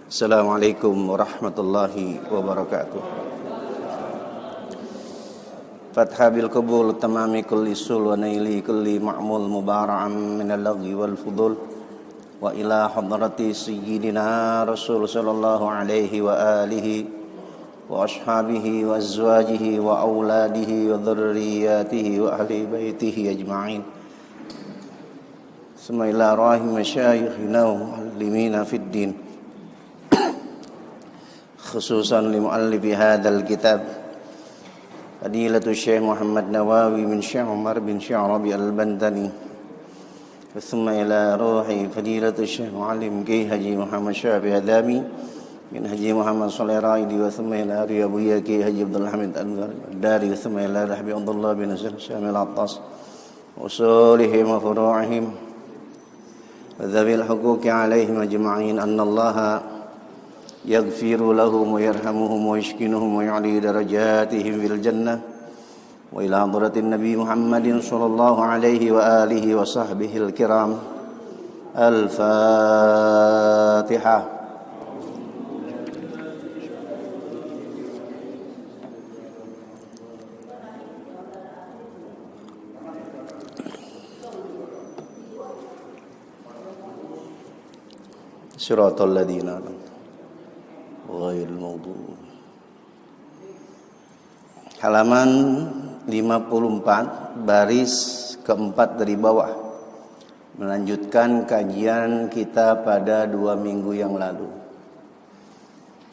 Assalamualaikum warahmatullahi wabarakatuh. Fatha bil qabul tamami kulli sul wa naili kulli ma'mul mubara'an min al-laghi wal fudul wa ila hadrati sayyidina Rasul sallallahu alaihi wa alihi wa ashabihi wa azwajihi wa auladihi wa dhurriyyatihi wa ahli baitihi ajma'in. Summa ila rahim masyayikhina wa muallimina fid din, khususan li muallifi hadzal kitab Fadilatul Syekh Muhammad Nawawi bin Syekh Umar bin Syekh Rabi Al-Bantani, thumma ila ruhi Fadilatul Syekh Muallim Kiai Haji Muhammad Syafi Adami bin Haji Muhammad Shalih Raidi, wa thumma ila Ari Abuya Kiai Haji Abdul Hamid Al-Dari, wa thumma ila Rahbi Abdullah bin Azhar Syamil Attas usulihim wa furu'ihim wa dhabil huquqi alaihim ajma'in, anna Allaha yaghfiru lahum wa yarhamuhum wa yashkinuhum wa yu'li darajatihim fil jannah wa ila hadratin Nabi Muhammadin sallallahu alaihi wa alihi wa sahbihi al-kiram. Al-Fatihah. Siratal ladzina ghairil maghdubi. Halaman 54, baris keempat dari bawah, melanjutkan kajian kita pada 2 minggu yang lalu.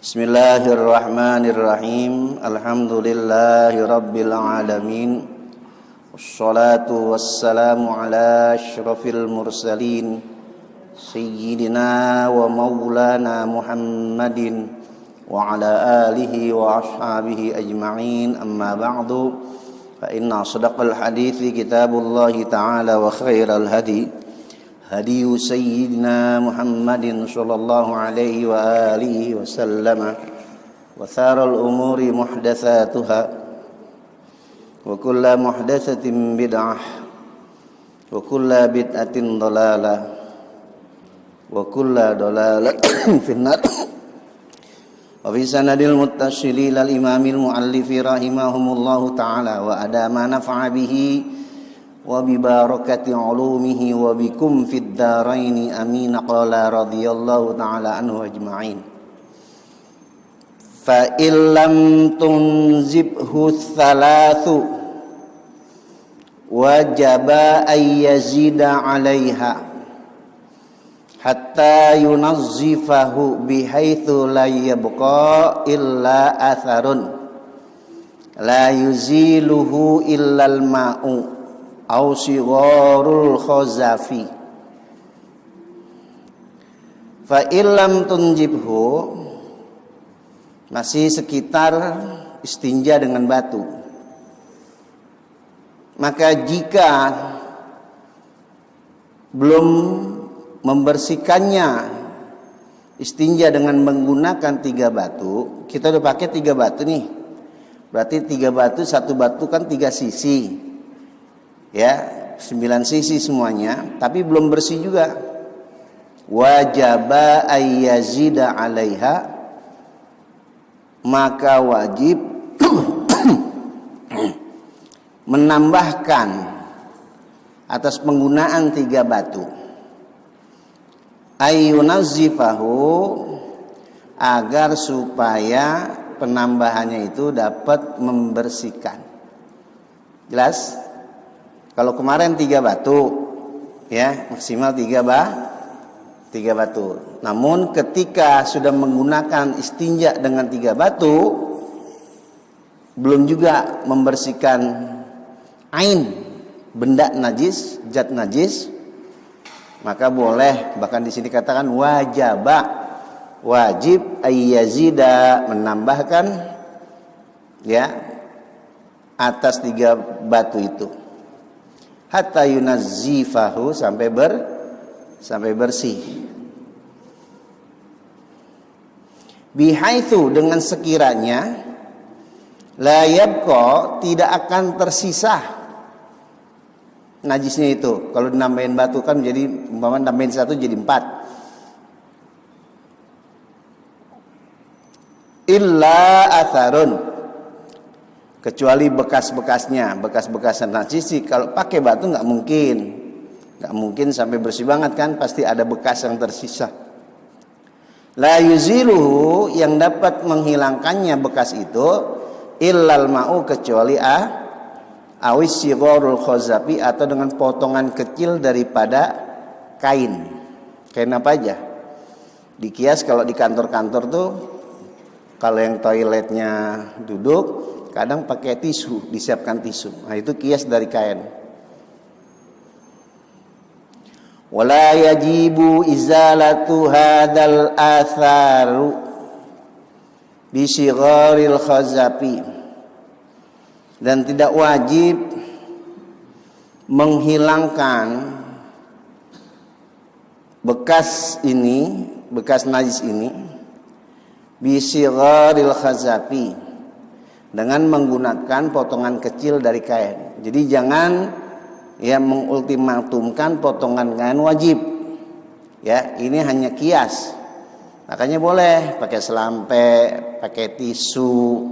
Bismillahirrahmanirrahim. Alhamdulillahi rabbil alamin. Wassalatu wassalamu ala asyrafil mursalin Sayyidina wa maulana Muhammadin wa ala alihi wa ashabihi ajma'in, amma ba'du, fa inna asdaqal hadithi kitabullahi ta'ala wa khairal hadi hadiyu sayyidina Muhammadin sallallahu alaihi wa alihi wa sallama, wa tharal umuri muhdathatuha wa kulla muhdathatin bid'ah wa kulla bid'atin dalalah wa kulla dalalatin finnar. Wa fi sanadil muttasilil al imamil muallifi rahimahumullahu ta'ala wa adama nafa'a bihi wa bi barakati ulumihi wa bikum fid daraini amin. Qala radhiyallahu ta'ala anhu ajma'in. Fa illam tunzibhu thalathu wajaba ay yazida 'alaiha hatta yunazzifahu bihaitsu la yabqa illa atharun la yuziluhu illa al-ma'u aw sigharul khazafi. Fa illam tunjibhu, masih sekitar istinja dengan batu. Maka jika belum membersihkannya istinja dengan menggunakan 3 batu, kita udah pakai 3 batu nih, berarti 3 batu, 1 batu kan 3 sisi ya, 9 sisi semuanya, tapi belum bersih juga. Wajaba ayyazida 'alaiha, maka wajib menambahkan atas penggunaan 3 batu. Ayyunazzifahu, agar supaya penambahannya itu dapat membersihkan. Jelas? Kalau kemarin 3 batu ya, maksimal 3 batu. Namun ketika sudah menggunakan istinja dengan 3 batu, belum juga membersihkan ain, benda najis, zat najis, maka boleh, bahkan di sini katakan wajib ayyazida, menambahkan ya atas 3 batu itu, hatta yunazzifahu, sampai bersih. Bihaitsu, dengan sekiranya, la yabqa, tidak akan tersisa najisnya itu. Kalau dinambahin batu kan jadi, umpama nambahin 1 jadi 4. illa atharun, kecuali bekas-bekasnya, bekas-bekasan najis. Kalau pakai batu nggak mungkin sampai bersih banget kan, pasti ada bekas yang tersisa. La yuziluhu, yang dapat menghilangkannya bekas itu, illal ma'u, kecuali awis sigharul khazafi, atau dengan potongan kecil daripada kain apa aja. Dikias kalau di kantor-kantor tuh, kalau yang toiletnya duduk kadang pakai tisu, disiapkan tisu. Nah itu kias dari kain. Wala yajibu izalatu hadal atharu bisigharil khazafi, dan tidak wajib menghilangkan bekas najis ini bisigharil khazafi, dengan menggunakan potongan kecil dari kain. Jadi jangan mengultimatumkan potongan kain wajib. Ya, ini hanya kias. Makanya boleh pakai selampe, pakai tisu,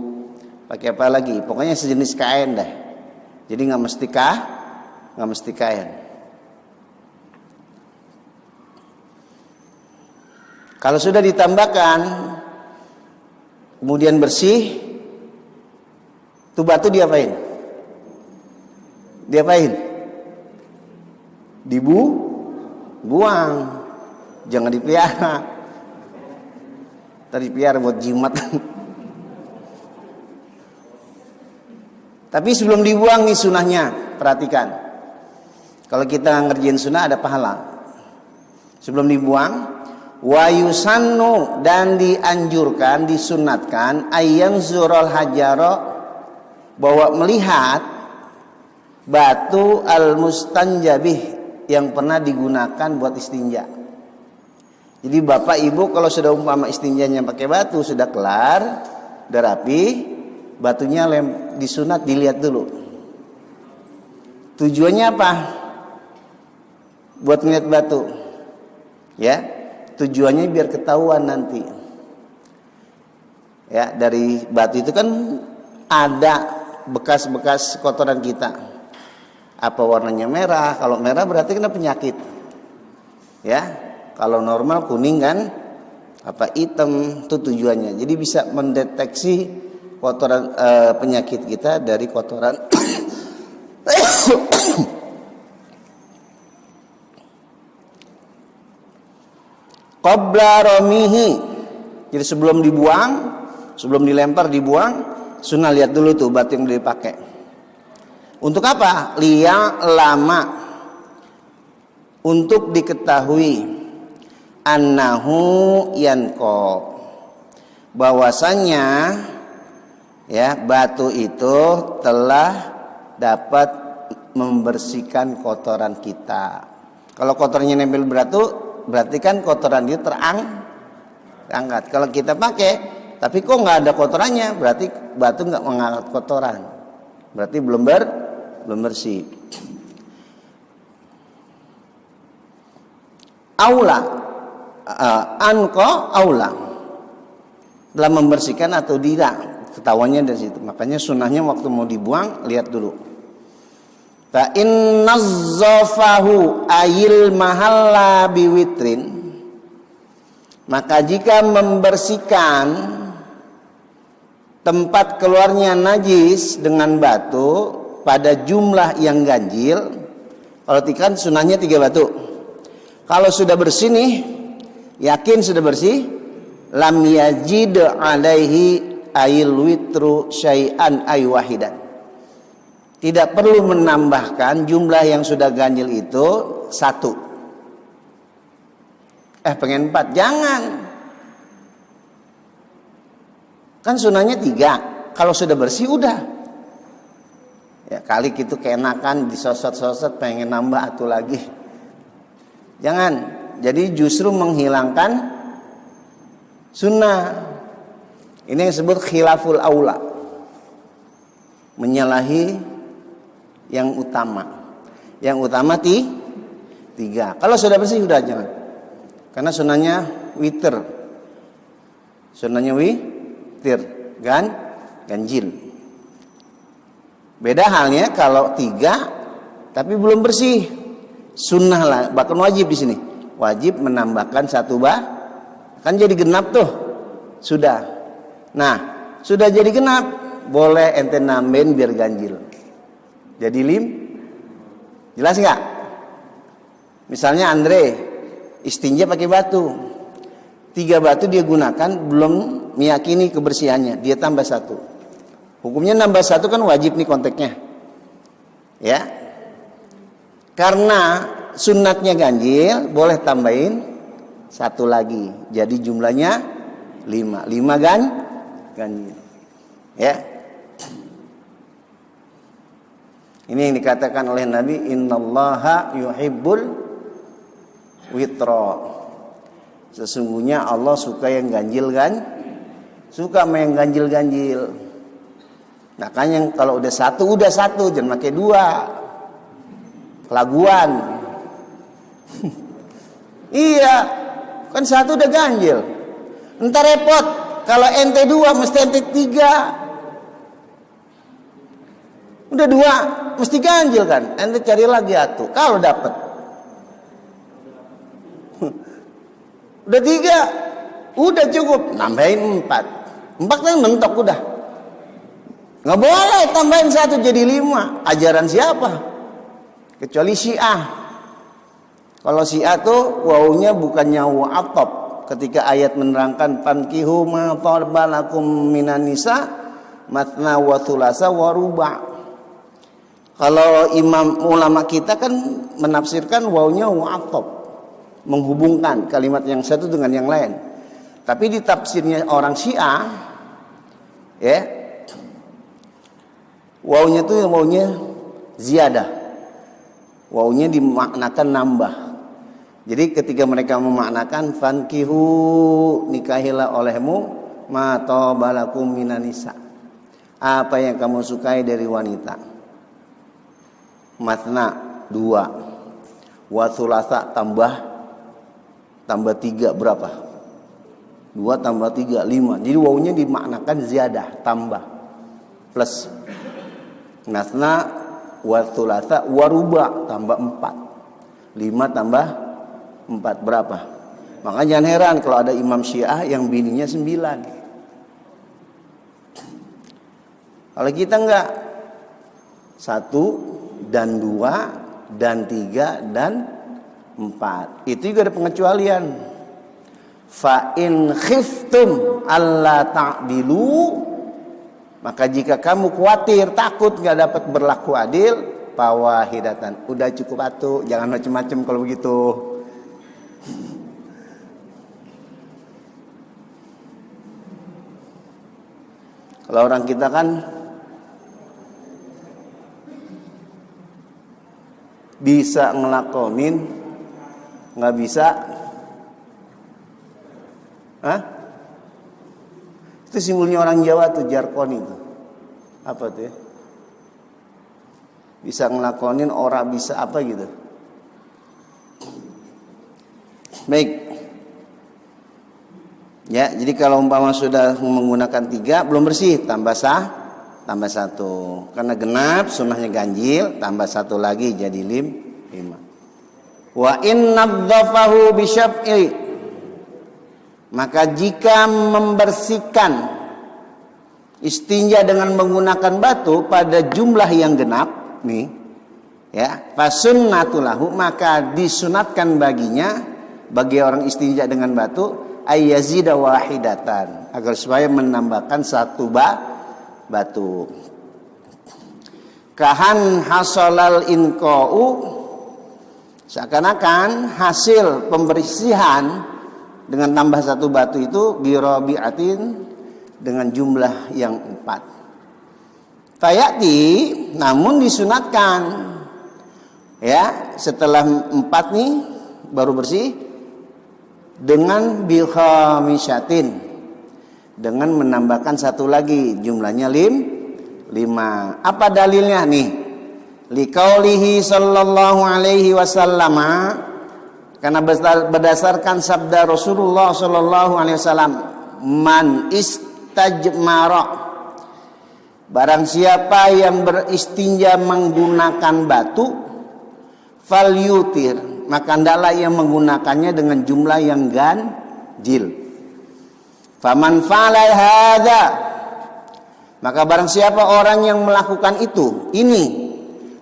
pakai apa lagi? Pokoknya sejenis kain dah. Jadi nggak mesti kain. Kalau sudah ditambahkan, kemudian bersih, tuh batu diapain? Dibuang, jangan dipelihara. Tadi pelihara buat jimat. Tapi sebelum dibuang nih sunahnya, perhatikan. Kalau kita ngerjain sunah ada pahala. Sebelum dibuang, wa yusannu, dan dianjurkan, disunatkan, ayyan zurul hajaro, bahwa melihat batu al-mustanjabih, yang pernah digunakan buat istinja. Jadi bapak ibu kalau sudah umpama istinjanya pakai batu, sudah kelar, udah rapi, batunya disunat, dilihat dulu. Tujuannya apa? Buat ngeliat batu. Ya, tujuannya biar ketahuan nanti. Ya, dari batu itu kan ada bekas-bekas kotoran kita. Apa warnanya merah? Kalau merah berarti kena penyakit. Ya, kalau normal kuning kan, apa hitam, itu tujuannya. Jadi bisa mendeteksi kotoran penyakit kita dari kotoran. Qabla ramihi. Jadi sebelum dibuang, sebelum dilempar, dibuang, sunnah lihat dulu tuh batu yang dipakai. Untuk apa? Lama, untuk diketahui annahu yanqa, bahwasanya ya batu itu telah dapat membersihkan kotoran kita. Kalau kotornya nempel batu, berarti kan kotoran itu terangkat. Kalau kita pakai tapi kok nggak ada kotorannya, berarti batu nggak mengangkat kotoran, berarti belum bersih. Aula, anqa aula, telah membersihkan atau tidak, ketahuannya dari situ. Makanya sunahnya waktu mau dibuang lihat dulu. Fa in nazzafahu ayil mahalla biwitrin, maka jika membersihkan tempat keluarnya najis dengan batu pada jumlah yang ganjil, kalau kan sunahnya 3 batu. Kalau sudah bersih nih, yakin sudah bersih, lam yajid alaihi ayil witru syai'an ay wahidan. Tidak perlu menambahkan jumlah yang sudah ganjil itu 1. Pengen 4, jangan. Kan sunahnya 3. Kalau sudah bersih udah. Ya kali gitu keenakan disosot-sosot pengen nambah atuh lagi. Jangan. Jadi justru menghilangkan sunnah. Ini yang disebut khilaful aula, menyalahi yang utama. Yang utama 3. Kalau sudah bersih udah jangan. Karena sunahnya witer. Sunahnya witir ganjil. Beda halnya kalau 3 tapi belum bersih, sunnah lah, bahkan wajib di sini. Wajib menambahkan 1 kan jadi genap tuh. Sudah. Nah, sudah jadi genap, boleh ente nambahin biar ganjil. Jadi jelas nggak? Misalnya Andre istinja pakai batu, 3 batu dia gunakan, belum meyakini kebersihannya, dia tambah 1. Hukumnya nambah 1 kan wajib nih konteksnya, ya. Karena sunatnya ganjil, boleh tambahin 1 lagi, jadi jumlahnya 5 ganjil, ya. Ini yang dikatakan oleh Nabi, innallaha yuhibbul witra. Sesungguhnya Allah suka yang ganjil suka sama yang ganjil. Makanya kalau udah 1 jangan pakai 2. Kelaguan. Iya, kan 1 udah ganjil. Entar repot kalau ente 2 mesti ente 3. Udah 2 mesti ganjil kan, ente cari lagi atuh kalau dapat. Udah 3 udah cukup, nambahin 4 kan mentok udah. Nggak boleh tambahin 1 jadi 5. Ajaran siapa? Kecuali Syiah. Kalau Syiah tuh wawunya bukannya wa'atop. Ketika ayat menerangkan fankihu ma tarbalakum minan nisa matna wa thulasa wa ruba'. Kalau ulama kita kan menafsirkan wawunya wa'atop, menghubungkan kalimat yang satu dengan yang lain. Tapi di tafsirnya orang Syiah, ya, wawunya itu wawunya ziyadah. Wawunya dimaknakan nambah. Jadi ketika mereka memaknakan fankihu, nikahilah olehmu ma tabalakum minan nisa, apa yang kamu sukai dari wanita. Matna 2, wa thulatha tambah 3 berapa? 2 tambah 3 5. Jadi wawunya dimaknakan ziyadah, tambah, plus. Matna wa thulatha wa ruba tambah 4. 5 tambah 4 berapa? Makanya jangan heran kalau ada imam Syiah yang bininya 9. Kalau kita enggak, 1 dan 2 dan 3 dan 4. Itu juga ada pengecualian. Fa in khiftum alla ta'dilu, maka jika kamu khawatir takut enggak dapat berlaku adil, fawahidatan, udah cukup atuh, jangan macam-macam kalau begitu. Kalau orang kita kan bisa ngelakonin, nggak bisa, itu simbolnya orang Jawa tuh, jarkoni tuh, apa tuh ya? Bisa ngelakonin, ora bisa apa gitu. Baik, ya. Jadi kalau umpama sudah menggunakan 3 belum bersih, tambah 1. Karena genap, sunnahnya ganjil, tambah 1 lagi jadi 5. Wa in nadzafahu bisyaf'i, maka jika membersihkan istinja dengan menggunakan batu pada jumlah yang genap nih, ya, fasunnatulahu, maka disunatkan baginya, bagi orang istinja dengan batu, ayyazida wahidatan, agar supaya menambahkan 1 batu. Kahan hasolal inqa'u, seakan-akan hasil pembersihan dengan tambah 1 batu itu birabi'atin, dengan jumlah yang 4. Fayati, namun disunatkan, ya, setelah 4 nih baru bersih, dengan bikhamisyatin, dengan menambahkan 1 lagi, jumlahnya 5. Apa dalilnya nih? Liqaulihi sallallahu alaihi wasallam, karena berdasarkan sabda Rasulullah sallallahu alaihi wasallam, man istajmara, barang siapa yang beristinja menggunakan batu, falyutir, maka hendaklah ia menggunakannya dengan jumlah yang ganjil. Faman fa'ala hadza, maka barang siapa orang yang melakukan ini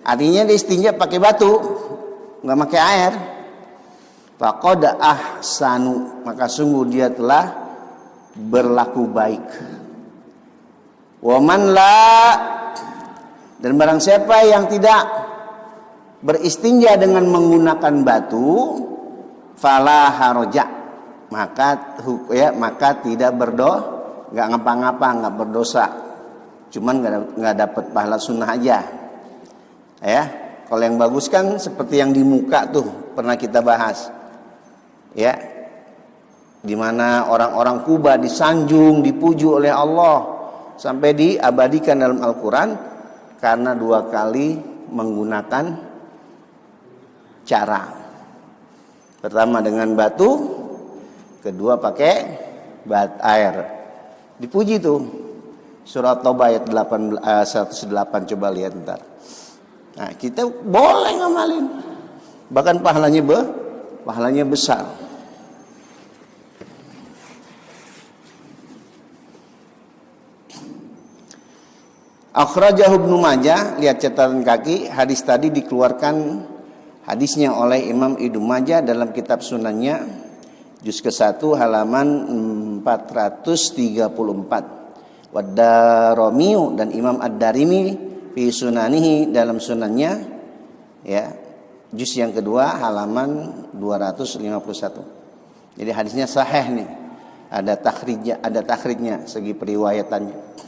artinya dia istinja pakai batu, enggak pakai air, faqad ahsanu, maka sungguh dia telah berlaku baik. Wa man la, dan barang siapa yang tidak beristinja dengan menggunakan batu, fala haraja, maka tidak enggak ngapa-ngapa, enggak berdosa, cuman enggak dapat pahala sunnah aja. Ya, kalau yang bagus kan seperti yang di muka tuh pernah kita bahas. Ya, di mana orang-orang Kuba disanjung, dipuji oleh Allah sampai diabadikan dalam Al-Quran karena 2 kali menggunakan cara. Pertama dengan batu, kedua pakai air. Dipuji tuh. Surat Taubah ayat 108, coba lihat ntar. Nah, kita boleh ngamalin. Bahkan pahalanya besar. Akhrajahu Ibnu Majah, lihat catatan kaki, hadis tadi dikeluarkan hadisnya oleh Imam Ibnu Majah dalam kitab Sunannya juz ke-1 halaman 434. Wad-Darimi dan Imam Ad-Darimi fi Sunanihi dalam Sunannya ya juz yang kedua halaman 251. Jadi hadisnya sahih nih. Ada takhrijnya segi periwayatannya.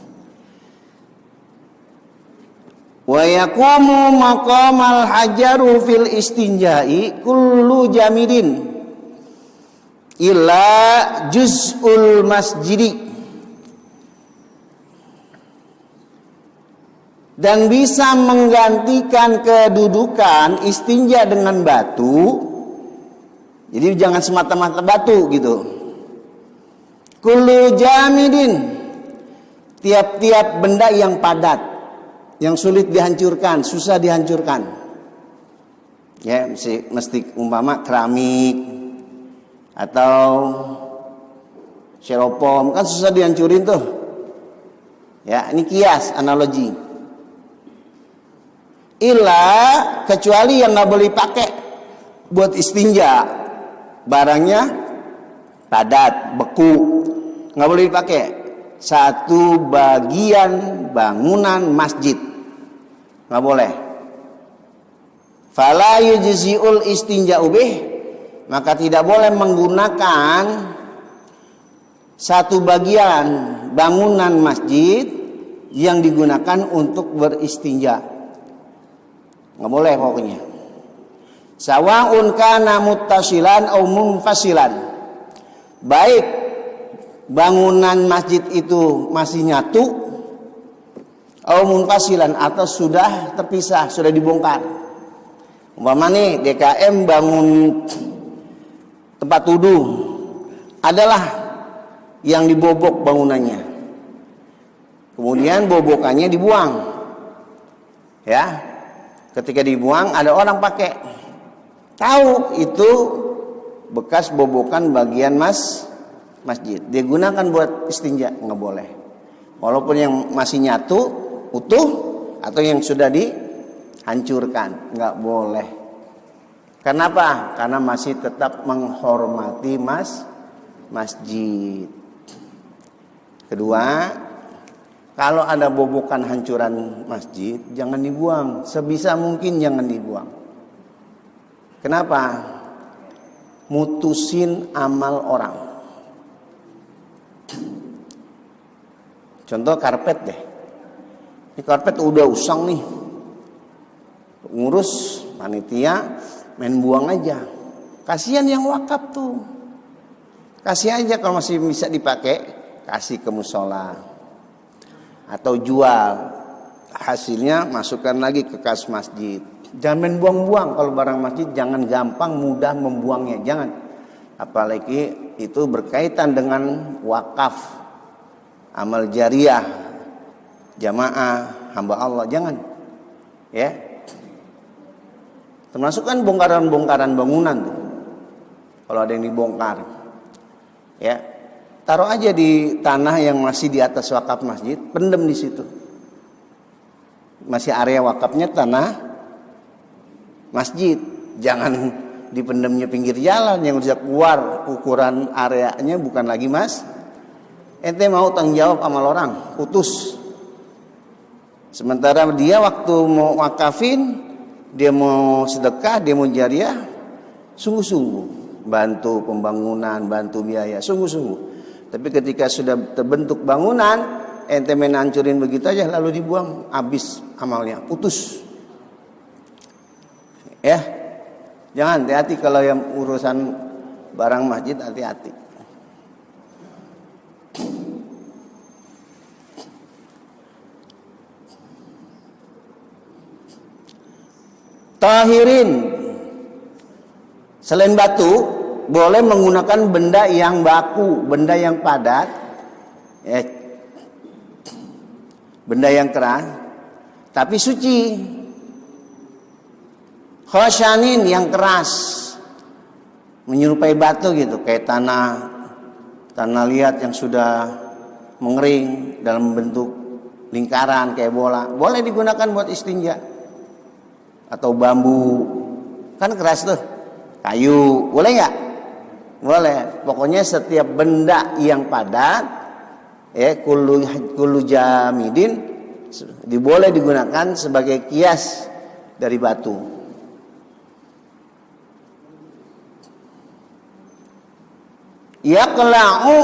Wa yaqumu maqamal hajaru fil istinja'i kullu jamidin illa juz'ul masjidi, dan bisa menggantikan kedudukan istinja dengan batu. Jadi jangan semata-mata batu gitu. Kullu jamidin, tiap-tiap benda yang padat, yang sulit dihancurkan, susah dihancurkan. Ya, mesti umpama keramik atau styrofoam kan susah dihancurin tuh. Ya, ini kias analogi. Kecuali yang nggak boleh pakai buat istinja, barangnya padat, beku, nggak boleh dipakai. Satu bagian bangunan masjid nggak boleh. Fala yujzi'ul istinja'u bih, maka tidak boleh menggunakan satu bagian bangunan masjid yang digunakan untuk beristinja. Nggak boleh pokoknya. Sawa'un kana muttasilan au munfasilan, baik bangunan masjid itu masih nyatu au munfasilan, atau sudah terpisah, sudah dibongkar. Umpama nih DKM bangun tempat wudu, adalah yang dibobok bangunannya, kemudian bobokannya dibuang. Ya, ketika dibuang ada orang pakai, tahu itu bekas bobokan bagian masjid, dia gunakan buat istinja, nggak boleh. Walaupun yang masih nyatu utuh atau yang sudah dihancurkan, nggak boleh. Kenapa? Karena masih tetap menghormati masjid. Kedua, kalau ada bobokan hancuran masjid, jangan dibuang. Sebisa mungkin jangan dibuang. Kenapa? Mutusin amal orang. Contoh karpet deh. Ini karpet udah usang nih. Ngurus panitia main buang aja. Kasihan yang wakaf tuh. Kasih aja kalau masih bisa dipakai, kasih ke musola. Atau jual. Hasilnya masukkan lagi ke kas masjid. Jangan main buang-buang. Kalau barang masjid jangan gampang mudah membuangnya, jangan. Apalagi itu berkaitan dengan wakaf amal jariah, jamaah, hamba Allah, jangan. Ya. Termasuk kan bongkaran-bongkaran bangunan tuh. Kalau ada yang dibongkar. Ya. Taruh aja di tanah yang masih di atas wakaf masjid, pendem di situ. Masih area wakafnya tanah masjid. Jangan dipendemnya pinggir jalan yang bisa keluar ukuran areanya bukan lagi mas. Ente mau tanggung jawab amal orang, putus. Sementara dia waktu mau wakafin, dia mau sedekah, dia mau jariah, sungguh-sungguh bantu pembangunan, bantu biaya, sungguh-sungguh. Tapi ketika sudah terbentuk bangunan, ente main hancurin begitu aja lalu dibuang, habis amalnya, putus. Ya. Jangan, hati-hati kalau yang urusan barang masjid, hati-hati. Tahirin, selain batu boleh menggunakan benda yang baku, benda yang padat, ya, benda yang keras, tapi suci. Khosyanin yang keras, menyerupai batu gitu, kayak tanah liat yang sudah mengering dalam bentuk lingkaran kayak bola, boleh digunakan buat istinja. Atau bambu, kan keras tuh, kayu, boleh nggak? Boleh. Pokoknya setiap benda yang padat, ya, kullu jamidin, boleh digunakan sebagai kias dari batu. Yaqla'u,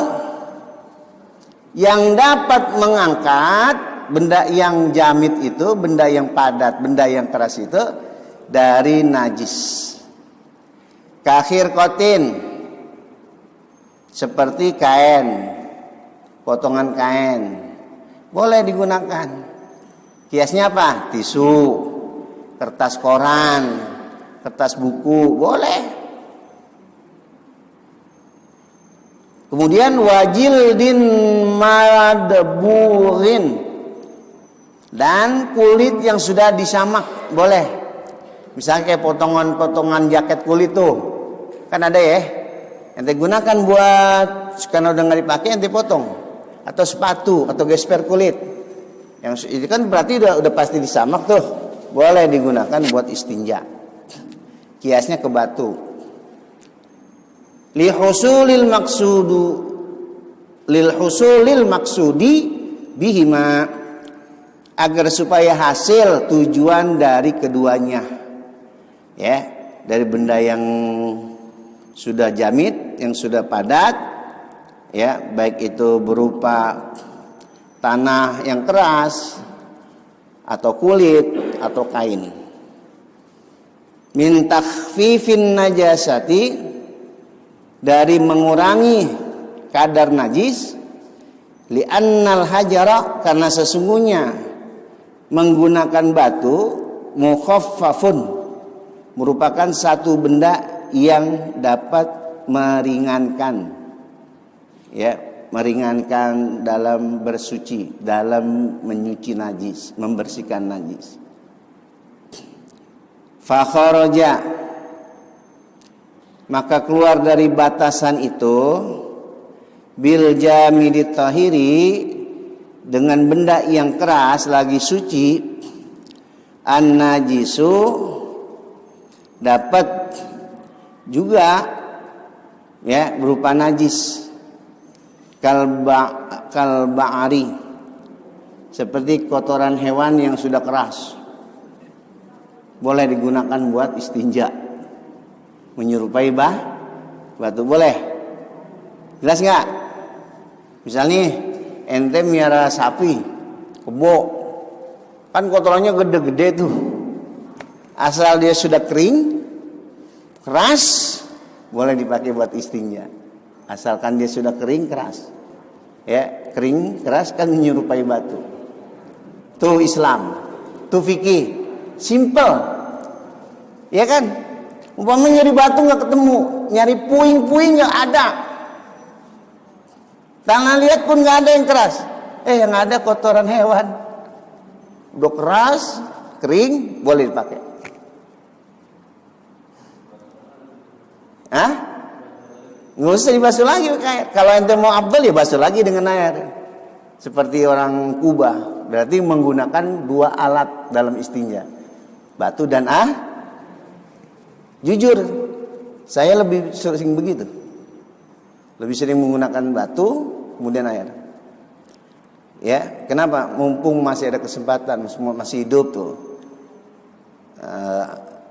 yang dapat mengangkat benda yang jamid itu, benda yang padat, benda yang keras itu dari najis. Kakhir kotin, seperti kain, potongan kain, boleh digunakan. Kiasnya apa? Tisu, kertas koran, kertas buku, boleh. Kemudian wajildin madburin, dan kulit yang sudah disamak, boleh. Misalnya kayak potongan-potongan jaket kulit tuh, kan ada ya. Ente gunakan buat karena udah nggak dipakai, ente potong. Atau sepatu atau gesper kulit. Yang itu kan berarti udah pasti disamak tuh, boleh digunakan buat istinja. Kiasnya ke batu. Lil husulil maksudi bihima, agar supaya hasil tujuan dari keduanya, ya, dari benda yang sudah jamid, yang sudah padat, ya, baik itu berupa tanah yang keras atau kulit atau kain. Min takhfifin najasati, dari mengurangi kadar najis, li'annal hajara, karena sesungguhnya menggunakan batu, mukhaffafun, merupakan satu benda yang dapat meringankan, ya, meringankan dalam bersuci, dalam menyuci najis, membersihkan najis. Fa kharaja, maka keluar dari batasan itu, bil jamidit tahiri, dengan benda yang keras lagi suci, an najisu, dapat juga, ya, berupa najis, kalba'ari, seperti kotoran hewan yang sudah keras, boleh digunakan buat istinja. Menyerupai batu, boleh. Jelas nggak? Misalnya ente miara sapi, kebo, kan kotorannya gede-gede tuh. Asal dia sudah kering, keras, boleh dipakai buat istinja. Asalkan dia sudah kering, keras, ya, kering keras kan menyerupai batu. Tuh Islam, tuh fikih, simple, ya kan? Umpamanya nyari batu nggak ketemu, nyari puing-puing nggak ada, tanah liat pun nggak ada yang keras, Yang ada kotoran hewan. Udah keras, kering, boleh dipakai. Nggak usah dibasuh lagi pakai air. Kalau ente mau afdal ya basuh lagi dengan air. Seperti orang Kuba, berarti menggunakan 2 alat dalam istinja, batu dan Jujur, saya lebih sering begitu. Lebih sering menggunakan batu, kemudian air. Ya, kenapa? Mumpung masih ada kesempatan, masih hidup tuh.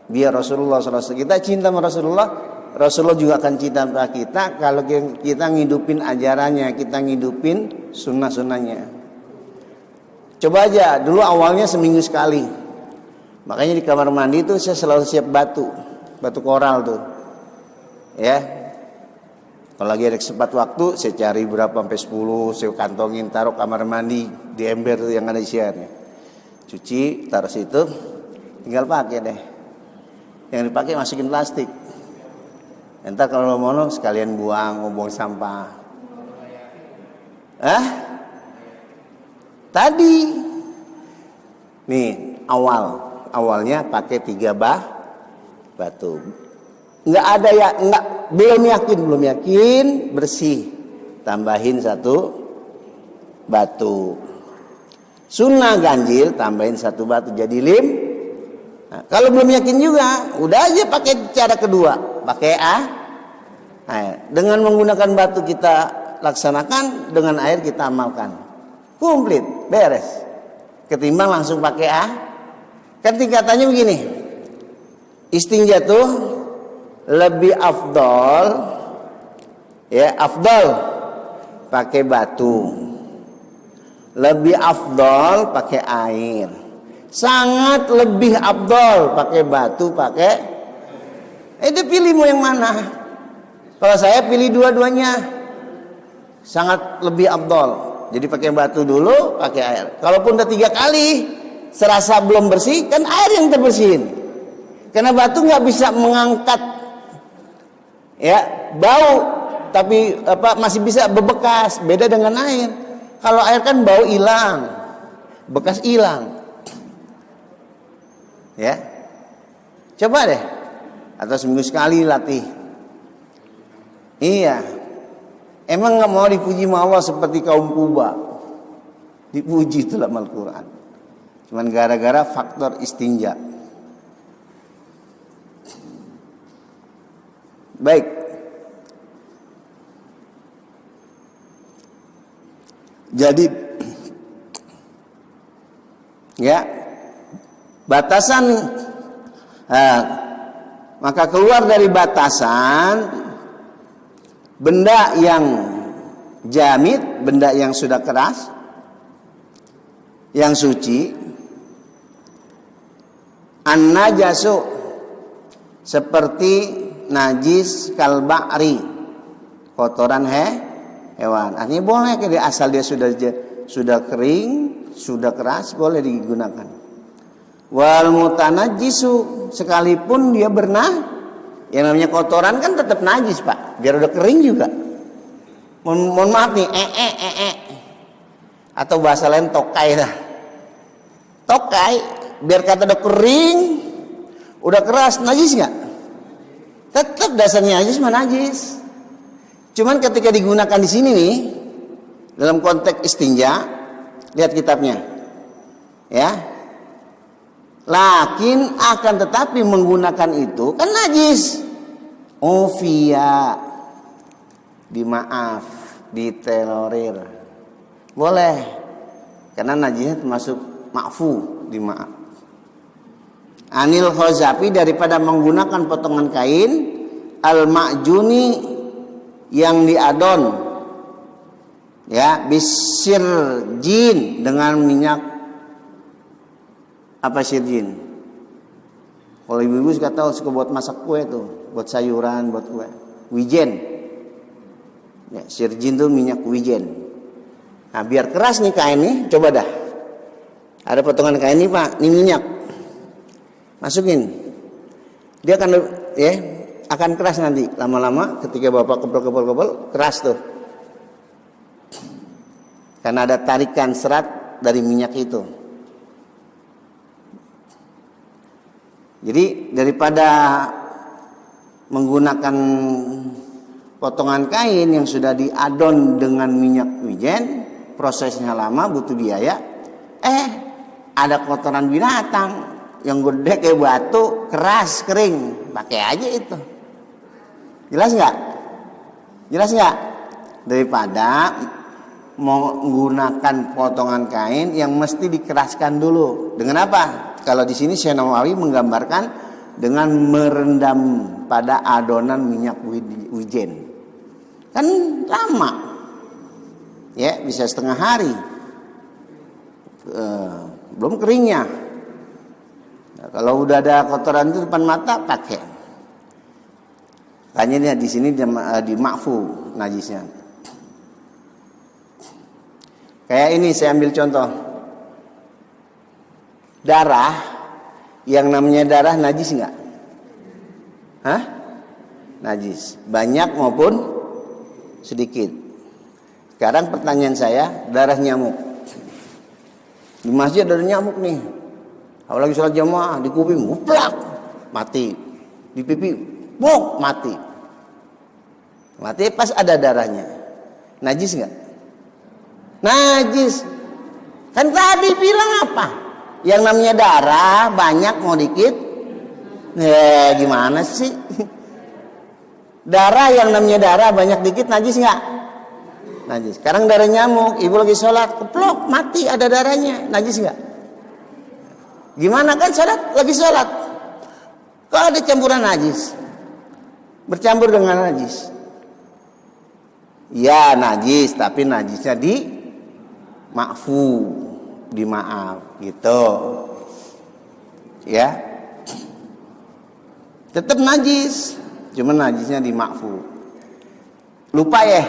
Biar Rasulullah SAW, kita cinta sama Rasulullah, Rasulullah juga akan cinta sama kita kalau kita ngidupin ajarannya, kita ngidupin sunnah-sunnahnya. Coba aja, dulu awalnya seminggu sekali. Makanya di kamar mandi tuh saya selalu siap batu koral tuh. Ya. Kalau lagi ada kesempatan waktu, saya cari berapa sampai 10, saya kantongin, taruh kamar mandi di ember tuh yang ada isiannya. Cuci, taruh situ, tinggal pakai deh. Yang dipakai masukin plastik. Entar kalau mau sekalian buang sampah. Tadi nih awalnya pakai 3 batu. Nggak ada ya, belum yakin bersih, tambahin 1 batu. Sunnah ganjil tambahin 1 batu jadi 5. Nah, kalau belum yakin juga, udah aja pakai cara kedua, pakai air. Dengan menggunakan batu kita laksanakan, dengan air kita amalkan, komplit, beres. Ketimbang langsung pakai kan tingkatannya begini, istinja tuh lebih afdol, ya afdol pakai batu, lebih afdol pakai air, sangat lebih afdol pakai batu, pakai. Itu pilih mau yang mana? Kalau saya pilih dua-duanya, sangat lebih afdol. Jadi pakai batu dulu, pakai air. Kalaupun udah 3 kali serasa belum bersih, kan air yang terbersihin. Karena batu nggak bisa mengangkat bau, tapi masih bisa bebekas. Beda dengan air. Kalau air kan bau hilang, bekas hilang. Ya, coba deh, atau seminggu sekali latih. Iya, emang nggak mau dipuji sama Allah seperti kaum Kuba. Dipuji itu dalam Al-Quran. Cuman gara-gara faktor istinja. Baik. Jadi ya, batasan maka keluar dari batasan benda yang jamid, benda yang sudah keras, yang suci, an-najasu seperti najis kalba'ri, kotoran hewan. Artinya boleh, asal dia sudah kering, sudah keras, boleh digunakan. Wal mutanajjisu, sekalipun dia yang namanya kotoran kan tetap najis, Pak. Biar udah kering juga. Mohon maaf nih, atau bahasa lain tokai lah. Tokai, biar kata udah kering, udah keras, najis nggak? Tetap dasarnya najis, najis. Cuman ketika digunakan di sini nih, dalam konteks istinja, lihat kitabnya, ya. Lakin akan tetapi menggunakan itu kan najis. Via dimaaf, ditolerir, boleh, karena najisnya termasuk ma'fu, dimaaf. Anil Khazafi, daripada menggunakan potongan kain al-ma'juni yang diadon, ya, bisir jin, dengan minyak apa sirjin. Kalau ibu-ibu suka buat masak kue tuh, buat sayuran, buat kue, wijen. Ya, sirjin tuh minyak wijen. Nah, biar keras nih kain nih, coba dah. Ada potongan kain nih, Pak, ini minyak. Masukin. Dia akan keras nanti. Lama-lama ketika Bapak kebel keras tuh. karena ada tarikan serat dari minyak itu. Jadi daripada menggunakan potongan kain yang sudah diadon dengan minyak wijen, prosesnya lama, butuh biaya. Ada kotoran binatang yang gede kayak batu, keras, kering, pakai aja itu. Jelas nggak? Jelas nggak? Daripada menggunakan potongan kain yang mesti dikeraskan dulu. Dengan apa? Kalau di sini Syekh Nawawi menggambarkan dengan merendam pada adonan minyak wijen. Kan lama, ya bisa setengah hari, belum keringnya. Nah, kalau udah ada kotoran itu depan mata, pakai. Tanya di sini di ma'fu najisnya. Kayak ini saya ambil contoh. Darah, yang namanya darah najis nggak? Hah? Najis, banyak maupun sedikit. Sekarang pertanyaan saya, darah nyamuk. Di masjid ada nyamuk nih. Apalagi sholat jamaah, di kuping, muplak, mati. Di pipi, buk, mati. Mati pas ada darahnya. Najis nggak? Najis. Kan tadi bilang apa? Yang namanya darah, banyak mau dikit. Gimana sih? Darah yang namanya darah banyak dikit najis nggak? Najis. Sekarang darah nyamuk, ibu lagi sholat, keplok, mati ada darahnya, najis nggak? Gimana kan sholat, lagi sholat, kok ada campuran najis, bercampur dengan najis? Ya najis, tapi najisnya di ma'fu, di maaf, gitu, ya, tetap najis. Cuma najisnya di ma'fu. Lupa ya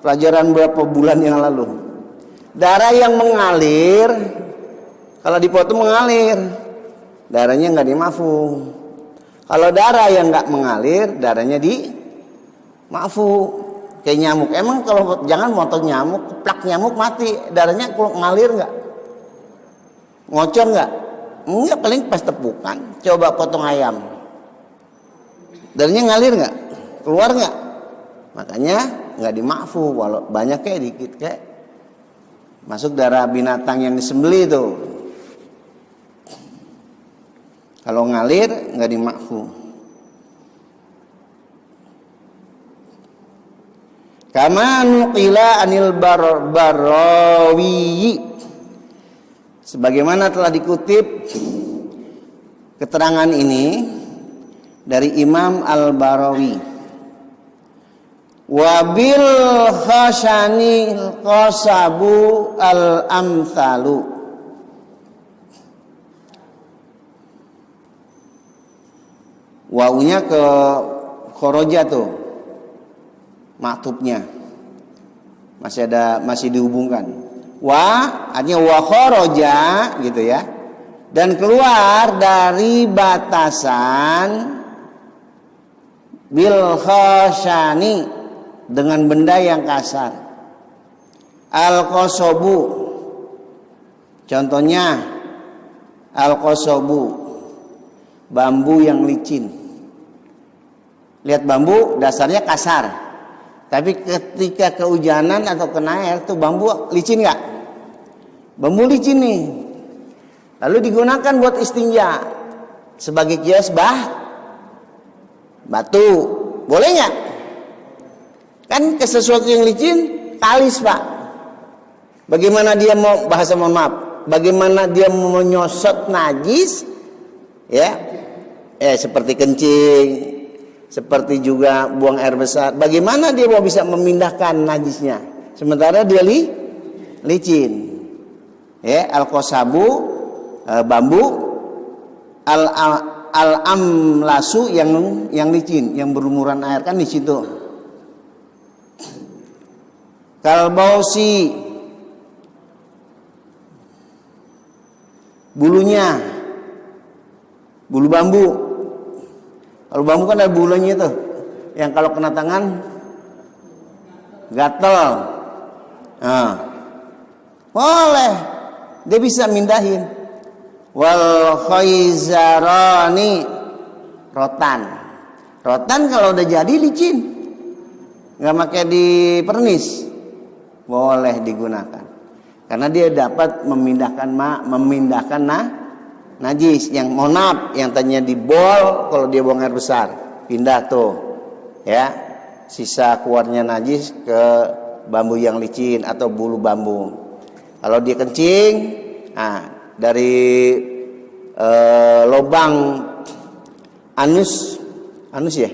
pelajaran berapa bulan yang lalu. Darah yang mengalir, kalau dipotong mengalir, darahnya nggak di ma'fu. Kalau darah yang nggak mengalir, darahnya di ma'fu. Kayak nyamuk. Emang kalau jangan motong nyamuk, keplak nyamuk mati, darahnya kalau ngalir nggak? Ngocor nggak? Enggak, paling pas tepukan. Coba potong ayam. Darahnya ngalir nggak? Keluar nggak? Makanya nggak dima'fu, walau banyak kayak dikit kayak masuk darah binatang yang disembelih itu. Kalau ngalir nggak dima'fu. Kama nuqila anil Barawi, sebagaimana telah dikutip keterangan ini dari Imam Al-Barawi. Wabil khashani qasabu al-amthalu. Wawunya ke khoroja tuh, maktubnya masih dihubungkan. Wa artinya wa khoroja gitu ya, dan keluar dari batasan bil khashani dengan benda yang kasar. Al qasabu, contohnya al qasabu, bambu yang licin. Lihat bambu dasarnya kasar, tapi ketika kehujanan atau kena air tuh bambu licin nggak? Bambu licin nih, lalu digunakan buat istinja sebagai kias batu, boleh nggak? Kan ke sesuatu yang licin, kalis pak. Bagaimana dia mau, bahasa mohon maaf, bagaimana dia mau menyosot najis, ya, seperti kencing, seperti juga buang air besar. Bagaimana dia mau bisa memindahkan najisnya, sementara dia licin, ya, al-qasabu, bambu, al-amlasu yang licin, yang berlumuran air kan di situ. Kalbausi, bulunya, bulu bambu. Kalau bambu kan ada bulunya tuh, yang kalau kena tangan gatel. Nah, Boleh. Dia bisa mindahin. Wal khaizarani, rotan. Rotan kalau udah jadi licin, nggak pakai dipernis, boleh digunakan. Karena dia dapat memindahkan najis. Yang mohon maaf, yang tadinya di bol, kalau dia buang air besar, pindah tuh, ya, sisa keluarnya najis ke bambu yang licin atau bulu bambu. Kalau dia kencing, dari lubang anus ya.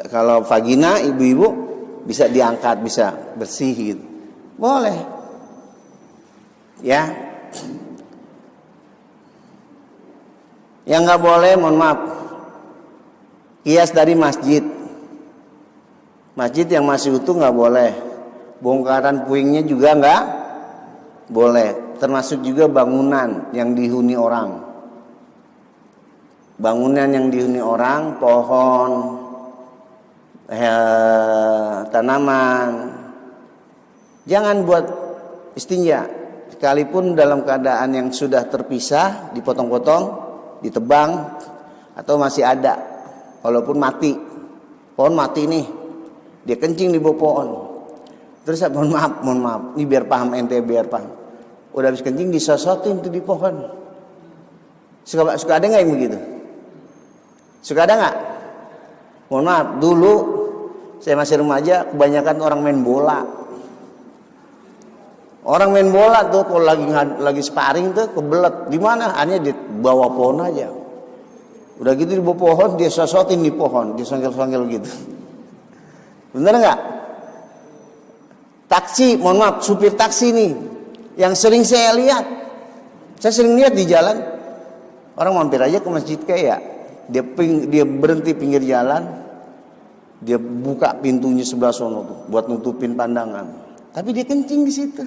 Kalau vagina ibu-ibu bisa diangkat, bisa bersih gitu. Boleh. Ya. Yang nggak boleh, mohon maaf, kias dari masjid. Masjid yang masih utuh nggak boleh. Bongkaran puingnya juga nggak boleh. Termasuk juga bangunan yang dihuni orang. Bangunan yang dihuni orang, pohon, tanaman, jangan buat istinja. Sekalipun dalam keadaan yang sudah terpisah, dipotong-potong, ditebang, atau masih ada, walaupun mati. Pohon mati nih, dia kencing di bawah pohon. Terus mohon maaf, ini biar paham ente, biar paham. Udah habis kencing disosotin tuh di pohon. Suka ada nggak yang begitu? Suka ada nggak? Mohon maaf, dulu saya masih remaja, kebanyakan orang main bola. Orang main bola tuh kalau lagi sparring tuh kebelet. Di mana? Hanya di bawah pohon aja. Udah gitu di bawah pohon dia sosotin di pohon, dia songgel-songgel gitu. Bener nggak? Taksi, mohon maaf, supir taksi nih, yang sering saya lihat. Saya sering lihat di jalan, orang mampir aja ke masjid kayak. Dia berhenti pinggir jalan, dia buka pintunya sebelah sono tuh buat nutupin pandangan. Tapi dia kencing di situ.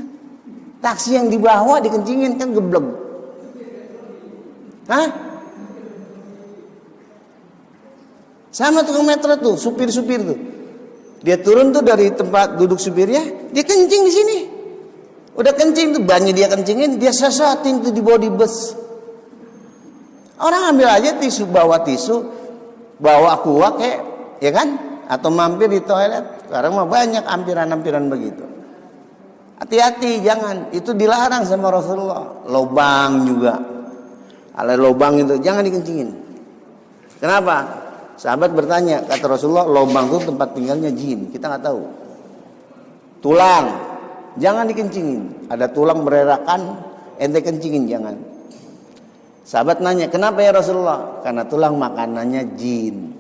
Taksi yang di bawah dikencingin, kan geblek. Hah? Sama tukang metro tuh, supir-supir tuh. Dia turun tuh dari tempat duduk supirnya, dia kencing di sini. Udah kencing tuh, bannya dia kencingin, dia sesatin tuh di body bus. Orang ambil aja tisu, bawa kuak kayak, ya kan? Atau mampir di toilet. Sekarang mah banyak ampiran-ampiran begitu. Hati-hati, jangan. Itu dilarang sama Rasulullah. Lobang juga. Ada lobang itu, jangan dikencingin. Kenapa? Sahabat bertanya, kata Rasulullah, lobang itu tempat tinggalnya jin. Kita nggak tahu. Tulang, jangan dikencingin. Ada tulang bererakan, ente kencingin, jangan. Sahabat nanya, kenapa ya Rasulullah? Karena tulang makanannya jin.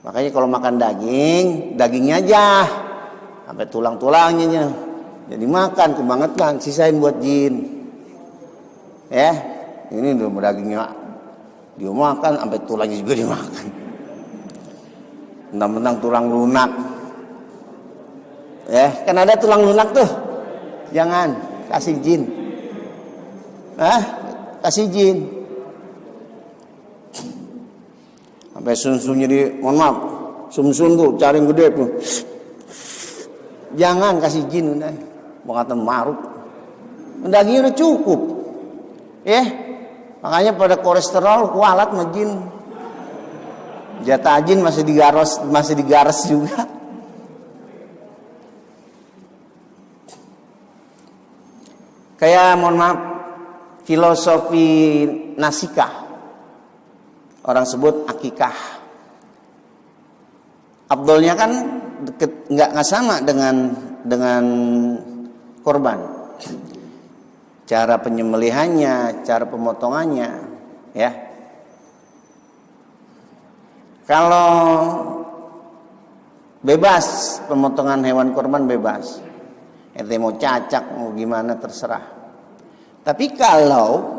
Makanya kalau makan dagingnya aja, sampai tulang-tulangnya jadi makan, kebangetan, sisain buat jin. Ya, ini udah dagingnya dia makan, sampai tulangnya juga dimakan. Mentang-mentang tulang lunak. Ya, kan ada tulang lunak tuh. Jangan kasih jin. Kasih jin. Sampai sun-sunnya mohon maaf, sum-sun tuh cari yang gede tuh. Jangan kasih jin udah. Mau kata maruk. Dagingnya udah cukup. Makanya pada kolesterol kualat sama jin. Jatah jin masih digaras juga. Kayak mohon maaf, filosofi nasikah, orang sebut akikah. Abdolnya kan nggak sama dengan korban. Cara penyembelihannya, cara pemotongannya, ya. Kalau bebas pemotongan hewan korban bebas, ente mau cacak mau gimana terserah. Tapi kalau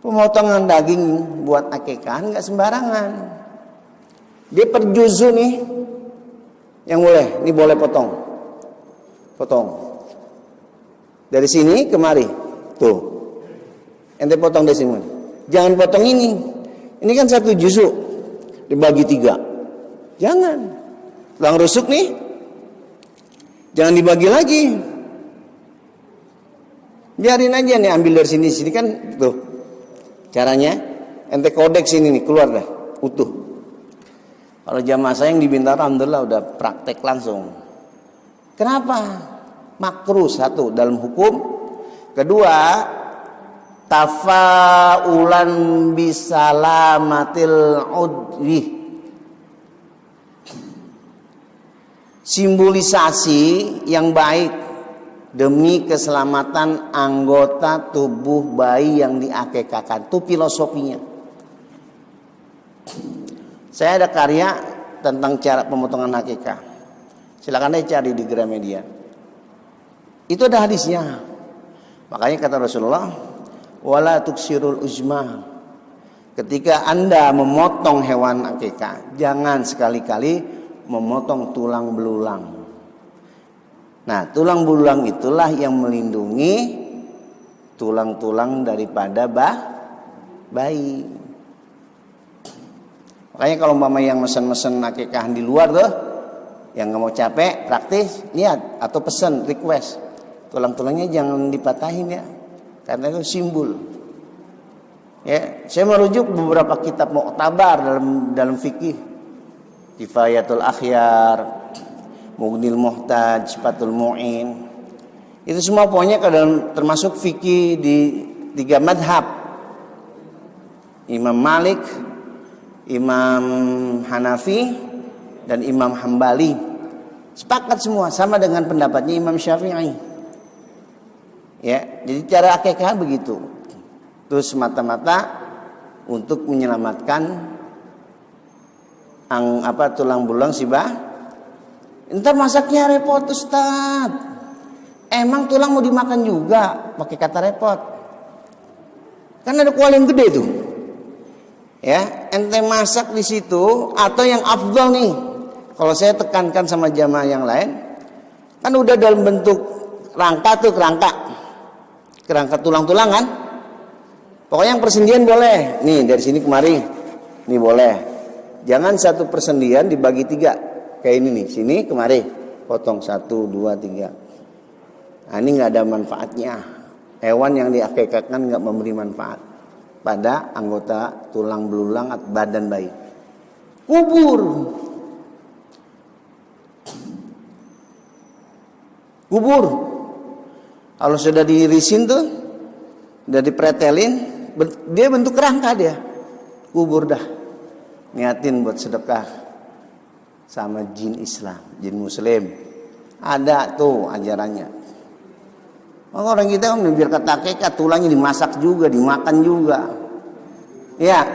pemotongan daging buat akikah nggak sembarangan. Dia per juzu nih yang boleh, ini boleh potong. Dari sini kemari, tuh. Ente potong dari sini. Jangan potong ini. Ini kan 1 juzu dibagi 3. Jangan. Tulang rusuk nih, jangan dibagi lagi. Biarin aja nih, ambil dari sini kan tuh. Caranya ente kodek sini nih, keluar dah utuh. Kalau jamaah saya yang di Bintaro alhamdulillah udah praktek langsung. Kenapa? Makruh satu dalam hukum. Kedua, tafaulan bisalamatil udwi. Simbolisasi yang baik demi keselamatan anggota tubuh bayi yang diakekahkan. Itu filosofinya. Saya ada karya tentang cara pemotongan akikah. Silakan deh cari di Gramedia. Itu ada hadisnya. Makanya kata Rasulullah, wala tuksirul uzma. Ketika Anda memotong hewan akikah, jangan sekali-kali memotong tulang belulang. Nah, tulang belulang itulah yang melindungi tulang-tulang daripada bayi. Makanya kalau mama yang mesen-mesen akikah di luar tuh, yang nggak mau capek, praktis, niat atau pesan, request, tulang-tulangnya jangan dipatahin ya, karena itu simbol. Ya, saya merujuk beberapa kitab Mu'tabar dalam fikih. Kifayatul Akhyar, Mughnil Muhtaj, Fathul Mu'in. Itu semua pokoknya termasuk fikih di 3 madhab. Imam Malik, Imam Hanafi, dan Imam Hambali. Sepakat semua sama dengan pendapatnya Imam Syafi'i. Ya, jadi cara akikah begitu. Terus semata-mata untuk menyelamatkan tulang belulang si Entar masaknya repot Ustaz. Emang tulang mau dimakan juga? Pakai kata repot. Kan ada kuali yang gede tuh. Ya, ente masak di situ atau yang afdal nih. Kalau saya tekankan sama jamaah yang lain, kan udah dalam bentuk rangka tuh, kerangka tulang-tulang kan. Pokoknya yang persendian boleh. Nih dari sini kemari. Nih boleh. Jangan satu persendian dibagi 3. Kayak ini nih, sini kemari. Potong 1, 2, 3. Nah, ini nggak ada manfaatnya. Hewan yang diakikahkan nggak memberi manfaat pada anggota tulang belulang atau badan bayi. Kubur. Kalau sudah diirisin tuh, udah dipretelin, dia bentuk kerangka dia. Kubur dah. Niatin buat sedekah sama jin Islam, jin Muslim. Ada tuh ajarannya. Orang kita kan biar kata akikah tulangnya dimasak juga, dimakan juga. Ya,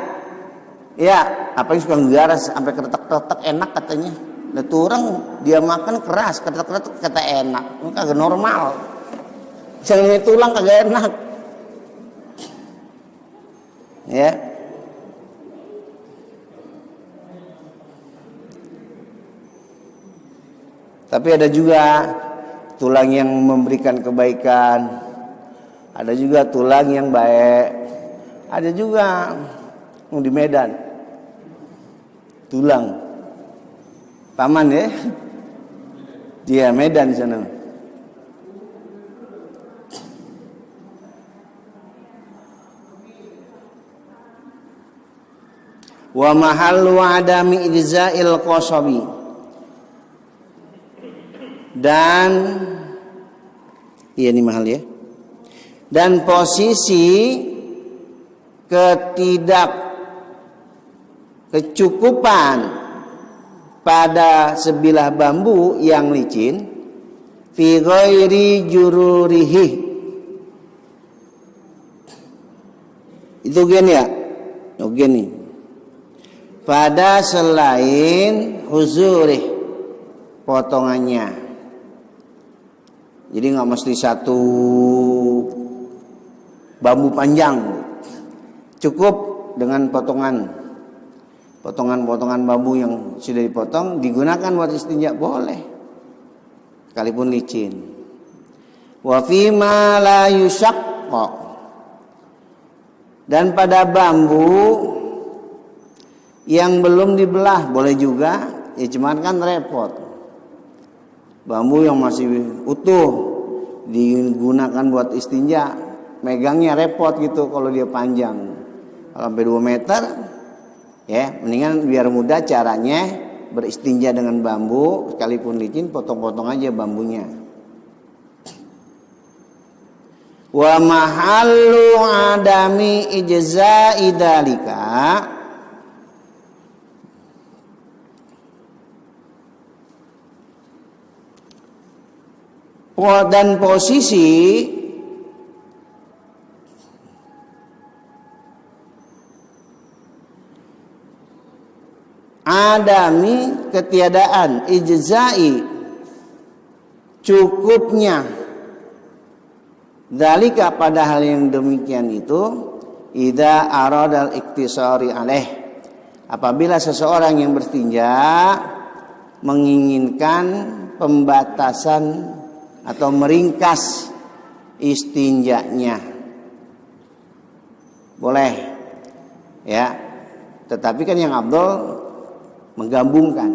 apa yang suka negara sampai keretak-keretak enak katanya. Nah, tuh orang dia makan keras, keretak-keretak kata enak. Ini kagak normal. Jangan tulang kagak enak. Ya. Tapi ada juga tulang yang memberikan kebaikan. Ada juga tulang yang baik. Ada juga di Medan. Tulang. Paman ya. Dia Medan di sana. Wa mahallu adami idza'il qasabi. Dan ini mahal ya. Dan posisi ketidakkecukupan pada sebilah bambu yang licin fi ghairi jururihi. Itu gen ya? Oh, gini. Pada selain huzurih, potongannya. Jadi nggak mesti satu bambu panjang, cukup dengan potongan bambu yang sudah dipotong digunakan buat istinja boleh, sekalipun licin. Wa fima la yushaqqa, dan pada bambu yang belum dibelah boleh juga, ya cuman kan repot. Bambu yang masih utuh digunakan buat istinja, megangnya repot gitu kalau dia panjang. Kalau sampai 2 meter ya, mendingan biar mudah caranya beristinja dengan bambu, sekalipun licin potong-potong aja bambunya. Wa mahallu adami ijza'i dzalika, dan posisi adami ketiadaan ijza'i cukupnya dzalika pada hal yang demikian itu idza aradal iktisari alaih, apabila seseorang yang berstinja menginginkan pembatasan atau meringkas istinjanya, boleh ya, tetapi kan yang afdal menggabungkan.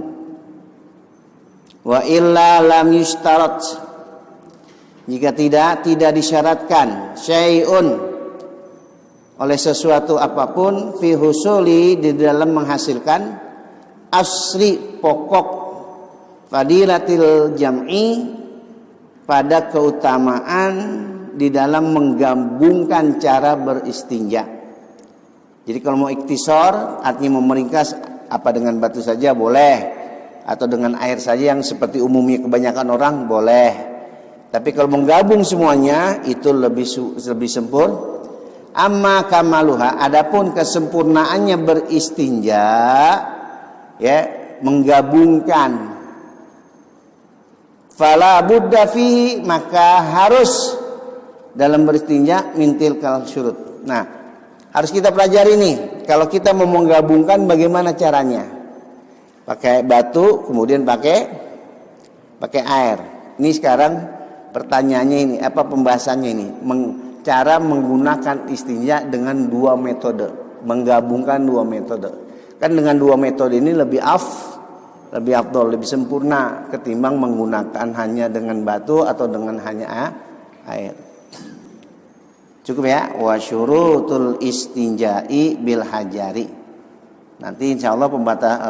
Wa illa lam yushtarat, jika tidak disyaratkan syai'un oleh sesuatu apapun fi husuli di dalam menghasilkan asli pokok fadilatil jam'i pada keutamaan di dalam menggabungkan cara beristinja. Jadi kalau mau iktisor artinya memeringkas, apa dengan batu saja boleh, atau dengan air saja yang seperti umumnya kebanyakan orang boleh. Tapi kalau menggabung semuanya itu lebih sempurna. Amma kamaluha, adapun kesempurnaannya beristinja ya, menggabungkan, fala budda fihi, maka harus dalam beristinja mintil kal syurut. Nah, harus kita pelajari nih, kalau kita mau menggabungkan bagaimana caranya? Pakai batu, kemudian pakai air. Ini sekarang pertanyaannya ini, apa pembahasannya ini? Cara menggunakan istinja dengan 2 metode, menggabungkan 2 metode. Kan dengan 2 metode ini lebih afdol, lebih sempurna ketimbang menggunakan hanya dengan batu atau dengan hanya air. Cukup ya, wa syurutul istinja'i bil hajari. Nanti insya Allah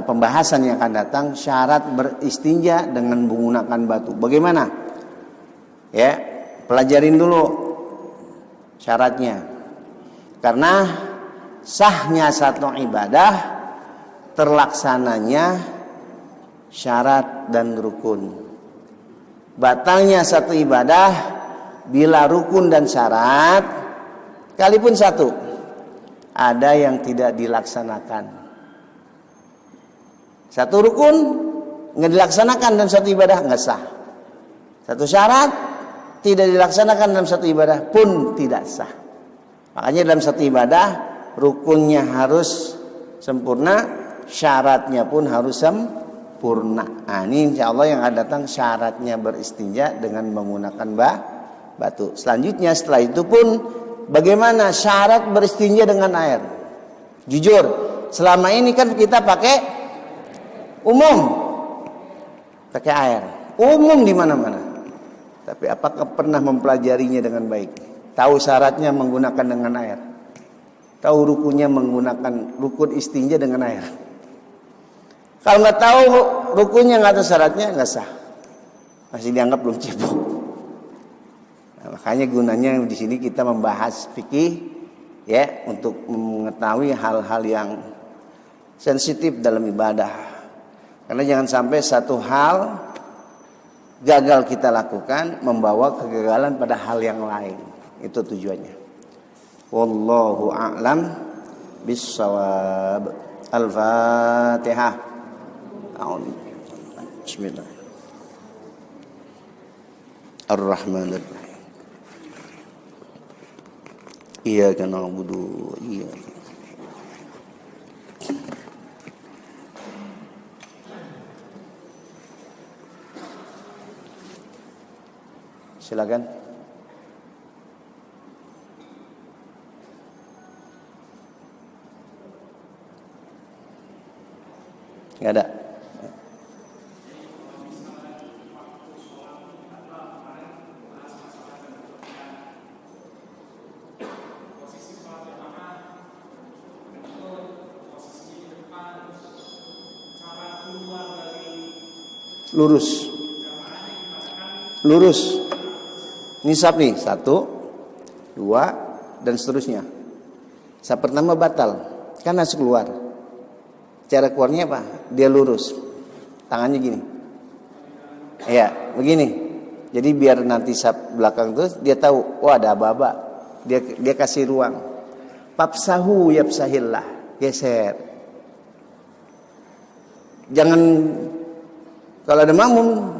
pembahasan yang akan datang syarat beristinja dengan menggunakan batu. Bagaimana? Ya, pelajarin dulu syaratnya. Karena sahnya satu ibadah terlaksananya syarat dan rukun. Batalnya satu ibadah bila rukun dan syarat sekalipun satu ada yang tidak dilaksanakan. Satu rukun nggak dilaksanakan dalam satu ibadah nggak sah. Satu syarat tidak dilaksanakan dalam satu ibadah pun tidak sah. Makanya dalam satu ibadah rukunnya harus sempurna, syaratnya pun harus sempurna. Nah, ini insya Allah yang akan datang syaratnya beristinja dengan menggunakan batu. Selanjutnya setelah itu pun bagaimana syarat beristinja dengan air? Jujur, selama ini kan kita pakai umum, pakai air, umum di mana-mana. Tapi apakah pernah mempelajarinya dengan baik? Tahu syaratnya menggunakan dengan air, tahu rukunnya menggunakan rukun istinja dengan air. Kalau nggak tahu rukunnya, nggak tahu syaratnya, nggak sah, masih dianggap belum cebok. Nah, makanya gunanya di sini kita membahas fikih ya, untuk mengetahui hal-hal yang sensitif dalam ibadah. Karena jangan sampai satu hal gagal kita lakukan membawa kegagalan pada hal yang lain. Itu tujuannya. Wallahu a'lam bissawab. Al-Fatihah. Bismillah. Ar-Rahmanir-Rahim. Iyyaka na'budu wa iyyaka. Silakan. Enggak ada. lurus. Nisab nih 1, 2 dan seterusnya. Sab pertama batal karena harus keluar. Cara keluarnya apa? Dia lurus, tangannya gini. Ya, begini. Jadi biar nanti sab belakang terus dia tahu, oh ada aba-aba. Dia kasih ruang. Fafsahu yafsahillah, geser. Jangan kalau ada makmum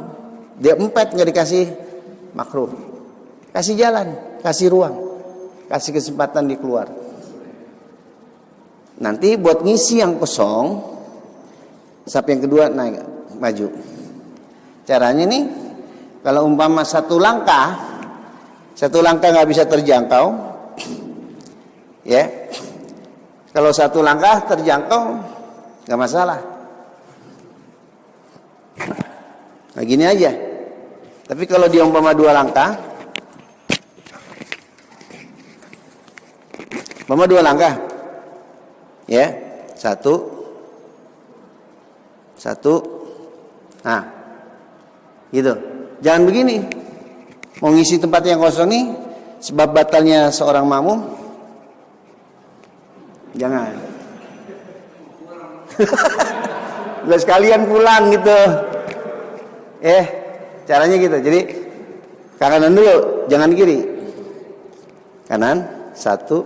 dia empet nggak dikasih makruh. Kasih jalan, kasih ruang, kasih kesempatan dia keluar. Nanti buat ngisi yang kosong, sab yang kedua naik maju. Caranya nih, kalau umpama satu langkah nggak bisa terjangkau, ya. Kalau satu langkah terjangkau nggak masalah. Nah gini aja. Tapi kalau dia umpama 2 langkah, umpama 2 langkah, ya 1, nah gitu. Jangan begini. Mau ngisi tempat yang kosong nih, sebab batalnya seorang makmum. Jangan. Udah sekalian pulang gitu. Caranya gitu. Jadi kanan dulu, jangan kiri. Kanan 1.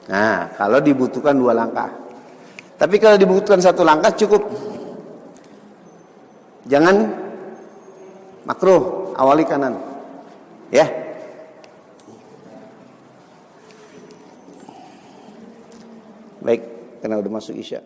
Nah, kalau dibutuhkan 2 langkah. Tapi kalau dibutuhkan 1 langkah cukup. Jangan makruh, awali kanan. Ya. Baik, karena udah masuk Isya.